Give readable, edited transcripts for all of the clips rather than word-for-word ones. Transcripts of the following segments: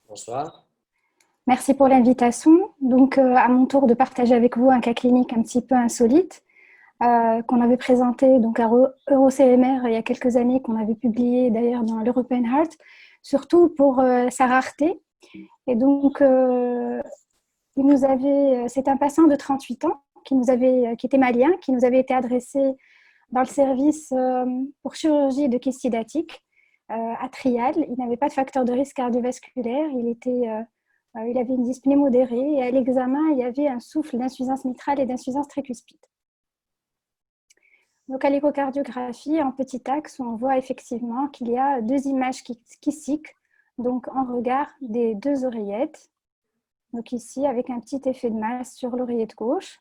Bonsoir. Merci pour l'invitation. Donc, à mon tour de partager avec vous un cas clinique un petit peu insolite qu'on avait présenté donc à EuroCMR il y a quelques années, qu'on avait publié d'ailleurs dans l'European Heart, surtout pour sa rareté. Et donc, c'est un patient de 38 ans qui était malien, qui nous avait été adressé dans le service pour chirurgie de kyste hydatique atriale. Il n'avait pas de facteur de risque cardiovasculaire. Il avait une dyspnée modérée et à l'examen, il y avait un souffle d'insuffisance mitrale et d'insuffisance tricuspide. Donc à l'échocardiographie, en petit axe, on voit effectivement qu'il y a deux images kystiques, donc en regard des deux oreillettes. Donc ici, avec un petit effet de masse sur l'oreillette gauche,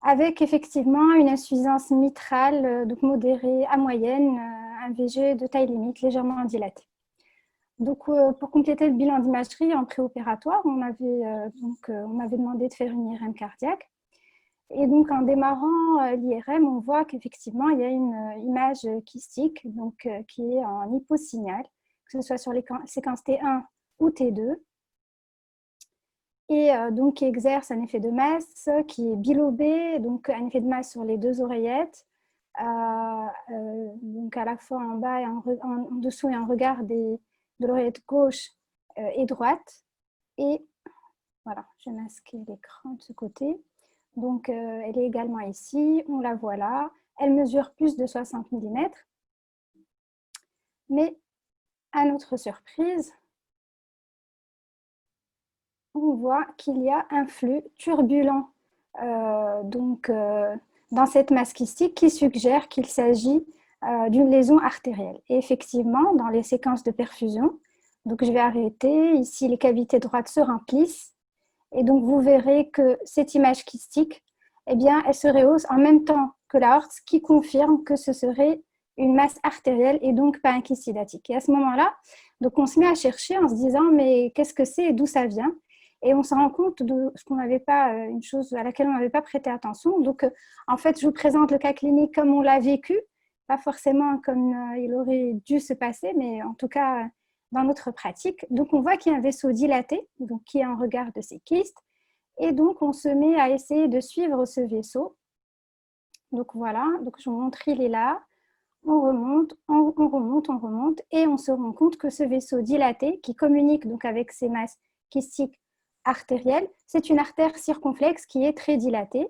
avec effectivement une insuffisance mitrale donc modérée à moyenne, un VG de taille limite légèrement dilaté. Donc, pour compléter le bilan d'imagerie en préopératoire, on m'avait demandé de faire une IRM cardiaque. Et donc, en démarrant l'IRM, on voit qu'effectivement, il y a une image kystique donc, qui est en hyposignal, que ce soit sur les séquences T1 ou T2, et donc qui exerce un effet de masse, qui est bilobé, donc un effet de masse sur les deux oreillettes, donc à la fois en bas et en dessous et en regard de l'oreillette gauche et droite. Et voilà, je vais masquer l'écran de ce côté. Donc, elle est également ici, on la voit là. Elle mesure plus de 60 mm. Mais à notre surprise, on voit qu'il y a un flux turbulent dans cette masse kystique qui suggère qu'il s'agit d'une lésion artérielle. Et effectivement, dans les séquences de perfusion, donc je vais arrêter, ici les cavités droites se remplissent, et donc vous verrez que cette image kystique, eh bien, elle se rehausse en même temps que l'aorte, ce qui confirme que ce serait une masse artérielle et donc pas un kyste hydatique. Et à ce moment-là, donc on se met à chercher en se disant mais qu'est-ce que c'est et d'où ça vient? Et on se rend compte de ce qu'on n'avait pas, une chose à laquelle on n'avait pas prêté attention. Donc, en fait, je vous présente le cas clinique comme on l'a vécu, pas forcément comme il aurait dû se passer, mais en tout cas dans notre pratique. Donc, on voit qu'il y a un vaisseau dilaté, donc qui est en regard de ces kystes, et donc on se met à essayer de suivre ce vaisseau. Donc voilà, donc je vous montre, il est là. On remonte, on remonte, on remonte, et on se rend compte que ce vaisseau dilaté, qui communique donc avec ces masses kystiques artérielles, c'est une artère circonflexe qui est très dilatée.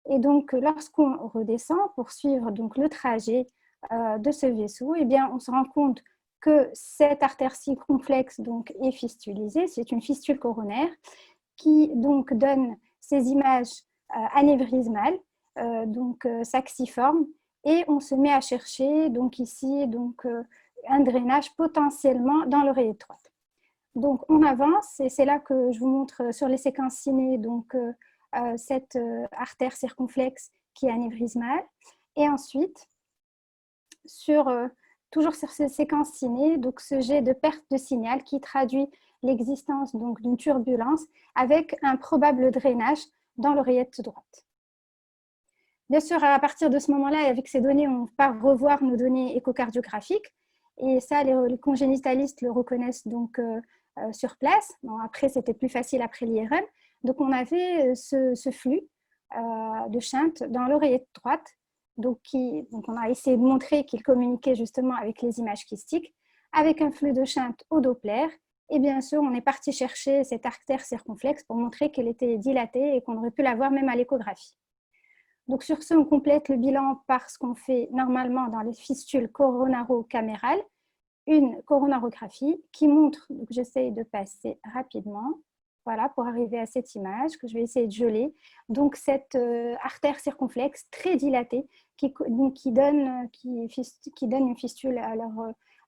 Et donc, lorsqu'on redescend pour suivre donc, le trajet de ce vaisseau, eh bien, on se rend compte que cette artère circonflexe donc, est fistulisée, c'est une fistule coronaire qui donc donne ces images anévrismales, saxiformes, et on se met à chercher donc ici un drainage potentiellement dans l'oreillette droite. Donc on avance et c'est là que je vous montre sur les séquences ciné cette artère circonflexe qui est anévrismale, et ensuite sur toujours sur ces séquences ciné, donc ce jet de perte de signal qui traduit l'existence donc d'une turbulence avec un probable drainage dans l'oreillette droite. Bien sûr, à partir de ce moment-là, avec ces données, on part revoir nos données échocardiographiques. Et ça, les congénitalistes le reconnaissent donc sur place. Bon, après, c'était plus facile après l'IRM. Donc, on avait ce flux de shunt dans l'oreillette droite. Donc, on a essayé de montrer qu'il communiquait justement avec les images kystiques, avec un flux de shunt au Doppler. Et bien sûr, on est parti chercher cette artère circonflexe pour montrer qu'elle était dilatée et qu'on aurait pu la voir même à l'échographie. Donc sur ce, on complète le bilan par ce qu'on fait normalement dans les fistules coronaro-camérales, une coronarographie qui montre, donc j'essaye de passer rapidement, voilà, pour arriver à cette image que je vais essayer de geler. Donc cette artère circonflexe très dilatée qui donne une fistule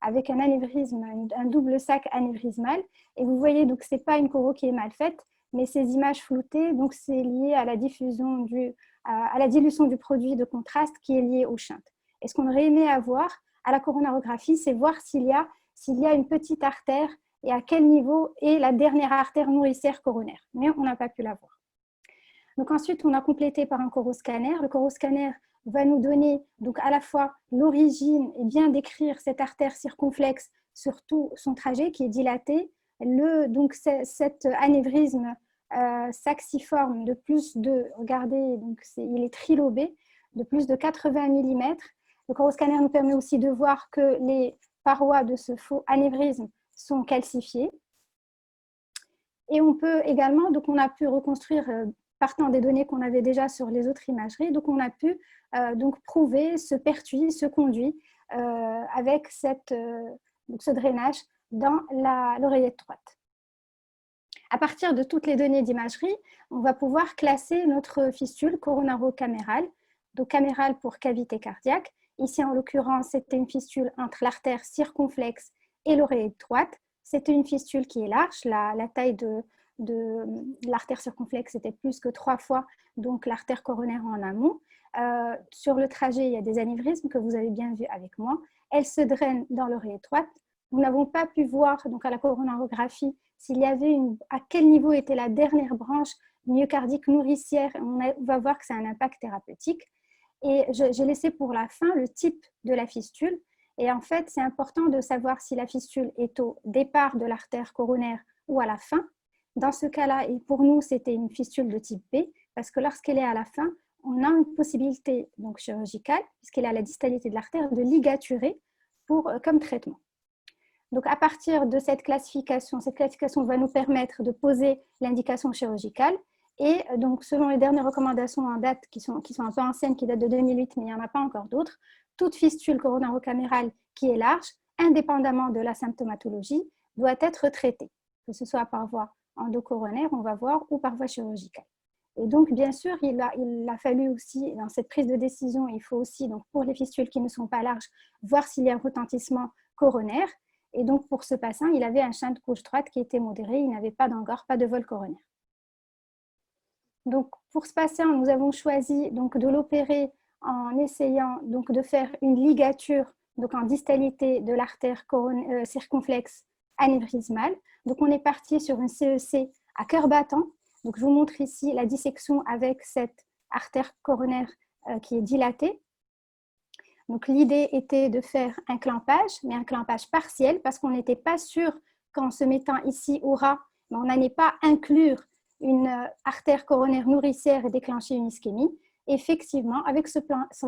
avec un anévrisme, un double sac anévrismal. Et vous voyez, donc ce n'est pas une coro qui est mal faite, mais ces images floutées, donc c'est lié à la diffusion à la dilution du produit de contraste qui est lié au shunt. Et ce qu'on aurait aimé avoir à la coronarographie, c'est voir s'il y a une petite artère et à quel niveau est la dernière artère nourricière coronaire. Mais on n'a pas pu la voir. Donc ensuite, on a complété par un coroscanner. Le coroscanner va nous donner donc à la fois l'origine et bien décrire cette artère circonflexe surtout son trajet qui est dilaté. Donc cet anévrisme saxiforme de plus de, regardez, donc il est trilobé, de plus de 80 mm. Le coroscanner nous permet aussi de voir que les parois de ce faux anévrisme sont calcifiées. Et on peut également, donc on a pu reconstruire, partant des données qu'on avait déjà sur les autres imageries, donc on a pu donc prouver ce pertuis, ce conduit avec donc ce drainage dans l'oreillette droite. À partir de toutes les données d'imagerie, on va pouvoir classer notre fistule coronaro-camérale, donc camérale pour cavité cardiaque. Ici, en l'occurrence, c'était une fistule entre l'artère circonflexe et l'oreillette droite. C'était une fistule qui est large, la taille de l'artère circonflexe était plus que 3 fois donc l'artère coronaire en amont. Sur le trajet, il y a des anévrismes que vous avez bien vu avec moi. Elle se draine dans l'oreillette droite. Nous n'avons pas pu voir donc à la coronarographie s'il y avait à quel niveau était la dernière branche myocardique nourricière. On va voir que c'est un impact thérapeutique. Et j'ai laissé pour la fin le type de la fistule. Et en fait, c'est important de savoir si la fistule est au départ de l'artère coronaire ou à la fin. Dans ce cas-là, et pour nous, c'était une fistule de type B, parce que lorsqu'elle est à la fin, on a une possibilité donc, chirurgicale, puisqu'elle est à la distalité de l'artère, de ligaturer comme traitement. Donc, à partir de cette classification va nous permettre de poser l'indication chirurgicale. Et donc, selon les dernières recommandations en date, qui sont un peu anciennes, qui datent de 2008, mais il n'y en a pas encore d'autres, toute fistule coronaro-camérale qui est large, indépendamment de la symptomatologie, doit être traitée, que ce soit par voie endocoronaire, on va voir, ou par voie chirurgicale. Et donc, bien sûr, il a fallu aussi, dans cette prise de décision, il faut aussi, donc, pour les fistules qui ne sont pas larges, voir s'il y a un retentissement coronaire. Et donc, pour ce patient, il avait un shunt gauche-droite qui était modéré, il n'avait pas d'angor, pas de vol coronaire. Donc, pour ce patient, nous avons choisi donc, de l'opérer en essayant donc, de faire une ligature donc, en distalité de l'artère circonflexe anévrismale. Donc, on est parti sur une CEC à cœur battant. Donc, je vous montre ici la dissection avec cette artère coronaire qui est dilatée. Donc, l'idée était de faire un clampage, mais un clampage partiel, parce qu'on n'était pas sûr qu'en se mettant ici au ras, on n'allait pas inclure une artère coronaire nourricière et déclencher une ischémie. Effectivement, avec ce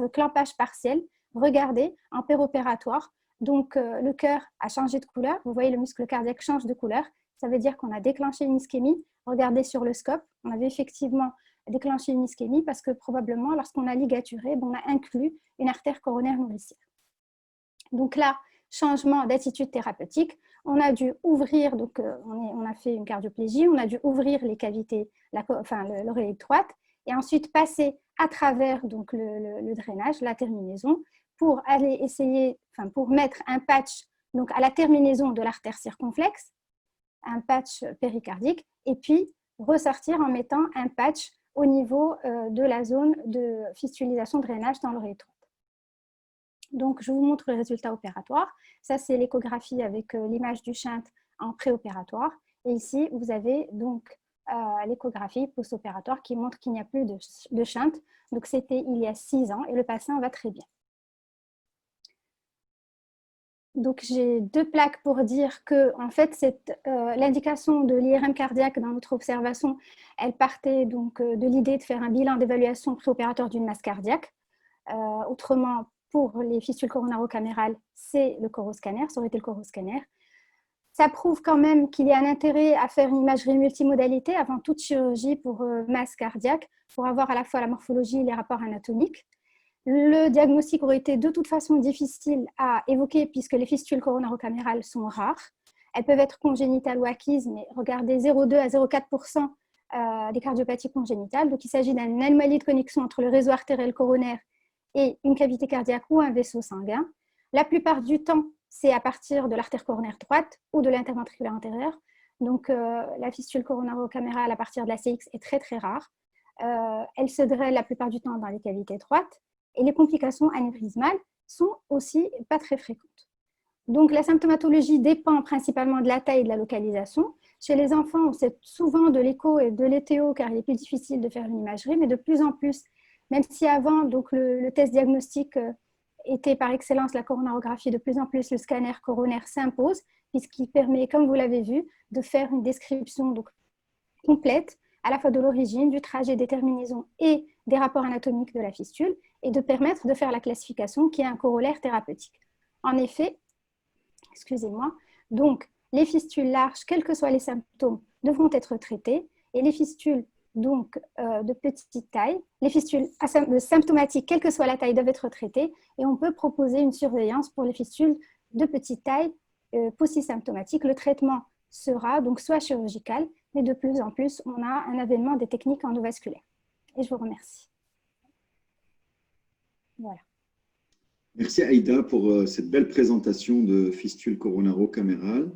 clampage partiel, regardez, en péropératoire, donc le cœur a changé de couleur. Vous voyez, le muscle cardiaque change de couleur. Ça veut dire qu'on a déclenché une ischémie. Regardez sur le scope, on avait effectivement déclenché une ischémie parce que probablement, lorsqu'on a ligaturé, on a inclus une artère coronaire nourricière. Donc là, changement d'attitude thérapeutique, on a dû ouvrir, donc on a fait une cardioplégie, on a dû ouvrir les cavités, l'oreillette droite, et ensuite passer à travers donc, le drainage, la terminaison, pour aller essayer, pour mettre un patch donc, à la terminaison de l'artère circonflexe, un patch péricardique, et puis ressortir en mettant un patch au niveau de la zone de fistulisation drainage dans l'oreillette droite. Donc, je vous montre le résultat opératoire. Ça, c'est l'échographie avec l'image du shunt en préopératoire. Et ici, vous avez donc l'échographie post-opératoire qui montre qu'il n'y a plus de shunt. Donc, c'était il y a 6 ans et le patient va très bien. Donc, j'ai 2 plaques pour dire que, en fait, l'indication de l'IRM cardiaque dans notre observation, elle partait donc de l'idée de faire un bilan d'évaluation préopératoire d'une masse cardiaque. Autrement, pour les fistules coronaro-camérales, c'est le coroscanner, ça aurait été le coroscanner. Ça prouve quand même qu'il y a un intérêt à faire une imagerie multimodalité avant toute chirurgie pour masse cardiaque, pour avoir à la fois la morphologie et les rapports anatomiques. Le diagnostic aurait été de toute façon difficile à évoquer puisque les fistules coronaro-camérales sont rares. Elles peuvent être congénitales ou acquises, mais regardez 0,2 à 0,4% des cardiopathies congénitales. Donc, il s'agit d'une anomalie de connexion entre le réseau artériel coronaire et une cavité cardiaque ou un vaisseau sanguin. La plupart du temps, c'est à partir de l'artère coronaire droite ou de l'interventriculaire antérieur. Donc, la fistule coronaro-camérale à partir de la CX est très, très rare. Elle se draine la plupart du temps dans les cavités droites. Et les complications anévrismales sont aussi pas très fréquentes. Donc, la symptomatologie dépend principalement de la taille et de la localisation. Chez les enfants, on sait souvent de l'écho et de l'éthéo car il est plus difficile de faire une imagerie, mais de plus en plus, même si avant donc, le test diagnostique était par excellence la coronarographie, de plus en plus le scanner coronaire s'impose, puisqu'il permet, comme vous l'avez vu, de faire une description donc, complète, à la fois de l'origine, du trajet, des terminaisons et des rapports anatomiques de la fistule, et de permettre de faire la classification qui est un corollaire thérapeutique. En effet, excusez-moi, donc les fistules larges, quels que soient les symptômes, devront être traitées, et les fistules donc, de petite taille, les fistules symptomatiques, quelle que soit la taille, doivent être traitées, et on peut proposer une surveillance pour les fistules de petite taille post-symptomatiques. Le traitement sera donc soit chirurgical, mais de plus en plus, on a un avènement des techniques endovasculaires. Et je vous remercie. Voilà. Merci Aïda pour cette belle présentation de fistule coronaro-camérale.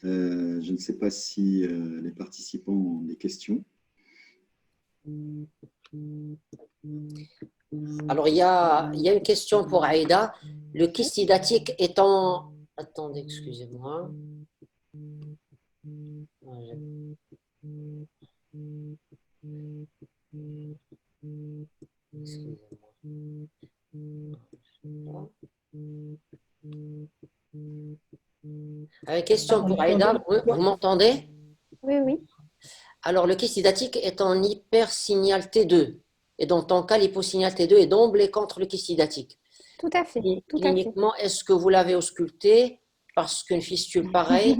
Je ne sais pas si les participants ont des questions. Alors, il y a une question pour Aïda. Le kyste hydatique étant... Attendez, excusez-moi. Une question pour Aïda. Vous m'entendez? Oui, oui. Alors, le kyste hydatique est en hypersignal T2. Et dans ton cas, l'hyposignal T2 est d'emblée contre le kyste hydatique. Tout à fait. Cliniquement, est-ce que vous l'avez ausculté? Parce qu'une fistule pareille…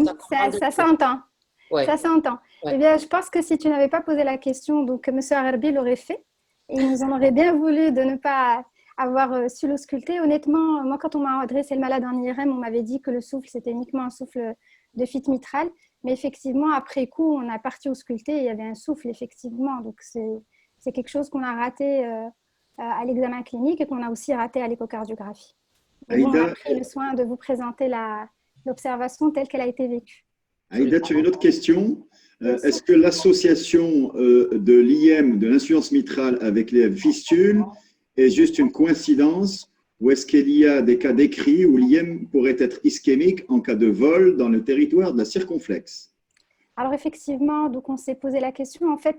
Ça s'entend. Ouais. Ça s'entend. Ouais. Eh bien, je pense que si tu n'avais pas posé la question, donc M. Arerbi l'aurait fait. Et il nous en aurait bien voulu de ne pas avoir su l'ausculter. Honnêtement, moi, quand on m'a adressé le malade en IRM, on m'avait dit que le souffle, c'était uniquement un souffle de fuite mitrale. Mais effectivement, après coup, on a parti ausculter et il y avait un souffle, effectivement. Donc, c'est quelque chose qu'on a raté à l'examen clinique et qu'on a aussi raté à l'échocardiographie. Bon, on a pris le soin de vous présenter l'observation telle qu'elle a été vécue. Aïda, tu as une autre question. Est-ce que l'association de l'IM, de l'insuffisance mitrale avec les fistules, est juste une coïncidence ou est-ce qu'il y a des cas décrits où l'IM pourrait être ischémique en cas de vol dans le territoire de la circonflexe? Alors effectivement, donc on s'est posé la question. En fait,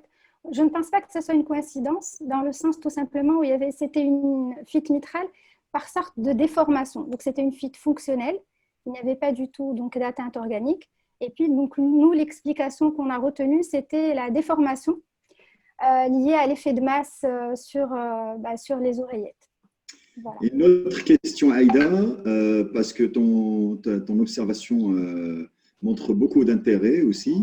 je ne pense pas que ce soit une coïncidence, dans le sens tout simplement où c'était une fuite mitrale par sorte de déformation. Donc c'était une fuite fonctionnelle. Il n'y avait pas du tout donc d'atteinte organique. Et puis, donc, nous, l'explication qu'on a retenue, c'était la déformation liée à l'effet de masse sur les oreillettes. Voilà. Une autre question, Aïda, parce que ton observation montre beaucoup d'intérêt aussi,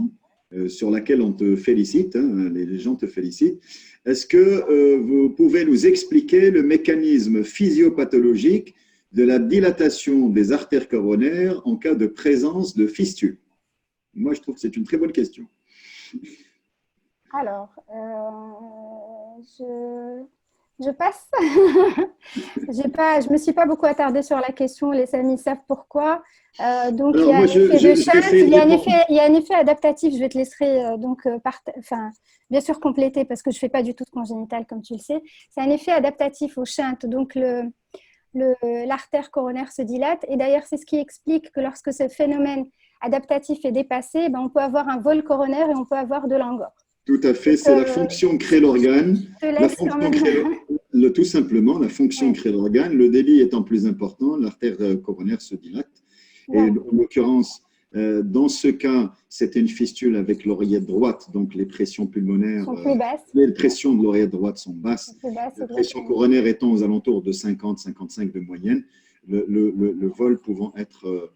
sur laquelle on te félicite, hein, les gens te félicitent. Est-ce que vous pouvez nous expliquer le mécanisme physiopathologique de la dilatation des artères coronaires en cas de présence de fistule? Moi, je trouve que c'est une très bonne question. Alors, je passe. Je ne me suis pas beaucoup attardée sur la question. Les amis savent pourquoi. Donc, il y a un effet de chaîne. Il y a un effet adaptatif. Je vais te laisser bien sûr compléter parce que je ne fais pas du tout de congénital, comme tu le sais. C'est un effet adaptatif au shunt. Donc, l'artère coronaire se dilate. Et d'ailleurs, c'est ce qui explique que lorsque ce phénomène adaptatif est dépassé, on peut avoir un vol coronaire et on peut avoir de l'angor. Tout à fait, c'est la fonction crée l'organe. Tout simplement, la fonction crée l'organe. Le débit étant plus important, l'artère coronaire se dilate. Et en l'occurrence, dans ce cas, c'était une fistule avec l'oreillette droite, donc les pressions pulmonaires, sont plus basses. Les pressions de l'oreillette droite sont basses. La pression coronaire étant aux alentours de 50-55 de moyenne, le vol pouvant être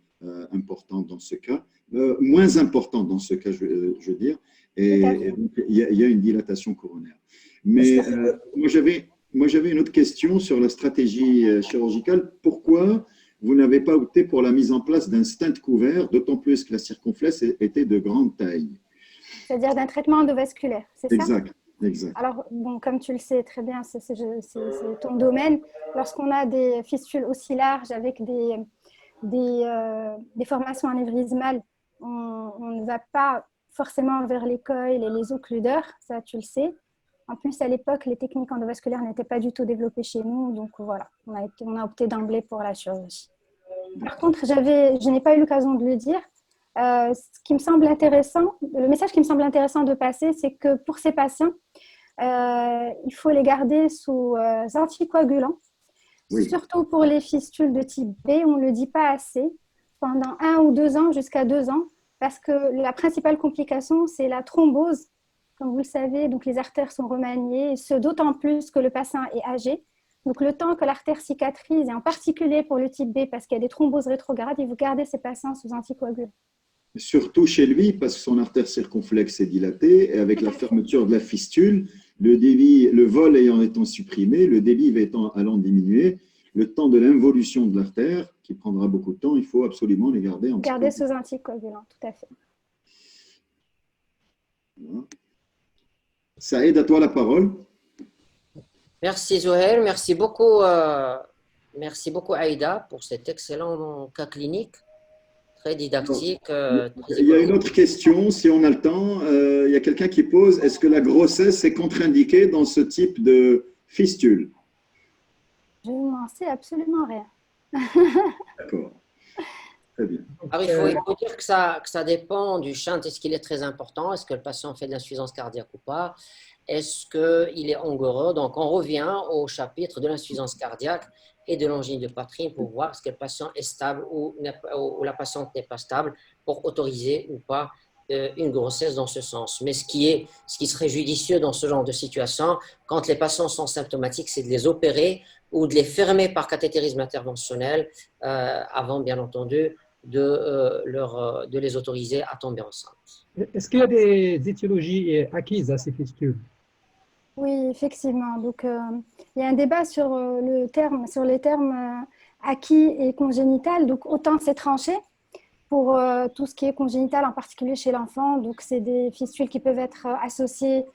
important dans ce cas, moins important dans ce cas, je veux dire, et donc, il y a une dilatation coronaire. Mais moi, j'avais une autre question sur la stratégie chirurgicale. Pourquoi vous n'avez pas opté pour la mise en place d'un stent couvert, d'autant plus que la circonflexe était de grande taille? C'est-à-dire d'un traitement endovasculaire, c'est ça? Exact. Alors, comme tu le sais très bien, c'est ton domaine. Lorsqu'on a des fistules aussi larges avec des formations anévrismales, on ne va pas forcément vers les coils et les occludeurs, ça tu le sais. En plus, à l'époque, les techniques endovasculaires n'étaient pas du tout développées chez nous, donc voilà, on a opté d'emblée pour la chirurgie. Par contre, je n'ai pas eu l'occasion de le dire. Ce qui me semble intéressant, le message qui me semble intéressant de passer, c'est que pour ces patients, il faut les garder sous anticoagulants Oui. Surtout pour les fistules de type B, on ne le dit pas assez, pendant 1 ou 2 ans, jusqu'à 2 ans, parce que la principale complication, c'est la thrombose. Comme vous le savez, donc les artères sont remaniées, ce d'autant plus que le patient est âgé. Donc le temps que l'artère cicatrise, et en particulier pour le type B, parce qu'il y a des thromboses rétrogrades, il faut garder ces patients sous anticoagulants. Surtout chez lui, parce que son artère circonflexe est dilatée, et avec la fermeture de la fistule, le vol étant supprimé, le débit allant diminuer, le temps de l'involution de l'artère, qui prendra beaucoup de temps, il faut absolument les garder en Garder sous anticoagulants, tout à fait. Voilà. Saïd, à toi la parole. Merci Zohair, merci beaucoup Aïda pour cet excellent cas clinique, très didactique. Il y a une autre question, si on a le temps. Il y a quelqu'un qui pose, est-ce que la grossesse est contre-indiquée dans ce type de fistule? Je n'en sais absolument rien. D'accord. Très bien. Alors, il faut dire que ça dépend du shunt. Est-ce qu'il est très important? Est-ce que le patient fait de l'insuffisance cardiaque ou pas? Est-ce qu'il est angoreux? Donc, on revient au chapitre de l'insuffisance cardiaque et de l'angine de poitrine pour voir est-ce que le patient est stable ou la patiente n'est pas stable pour autoriser ou pas une grossesse dans ce sens. Mais ce qui serait judicieux dans ce genre de situation, quand les patients sont symptomatiques, c'est de les opérer ou de les fermer par cathétérisme interventionnel avant, bien entendu, de les autoriser à tomber enceinte. Est-ce qu'il y a des étiologies acquises à ces fistules? Oui, effectivement. Donc, il y a un débat sur les termes acquis et congénital. Donc, autant c'est tranché pour tout ce qui est congénital, en particulier chez l'enfant. Donc, c'est des fistules qui peuvent être associées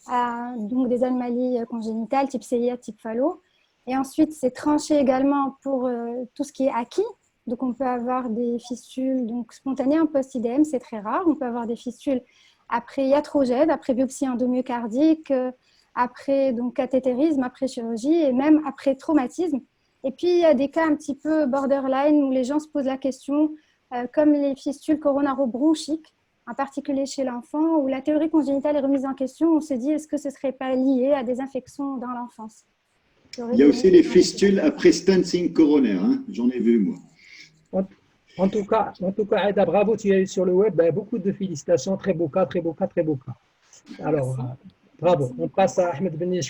à donc, des anomalies congénitales, type CIA, type Fallot. Et ensuite, c'est tranché également pour tout ce qui est acquis. Donc, on peut avoir des fistules donc, spontanées en post-IDM, c'est très rare. On peut avoir des fistules après iatrogène, après biopsie endomyocardique, après donc, cathétérisme, après chirurgie et même après traumatisme. Et puis, il y a des cas un petit peu borderline où les gens se posent la question, comme les fistules coronaro-bronchiques, en particulier chez l'enfant, où la théorie congénitale est remise en question. On se dit, est-ce que ce ne serait pas lié à des infections dans l'enfance? Il y a aussi les fistules après stenting coronaire, hein. J'en ai vu, moi. En tout cas, Aïda, bravo, tu es sur le web. Beaucoup de félicitations. Très beau cas, très beau cas, très beau cas. Alors, bravo. On passe à Ahmed Beniche.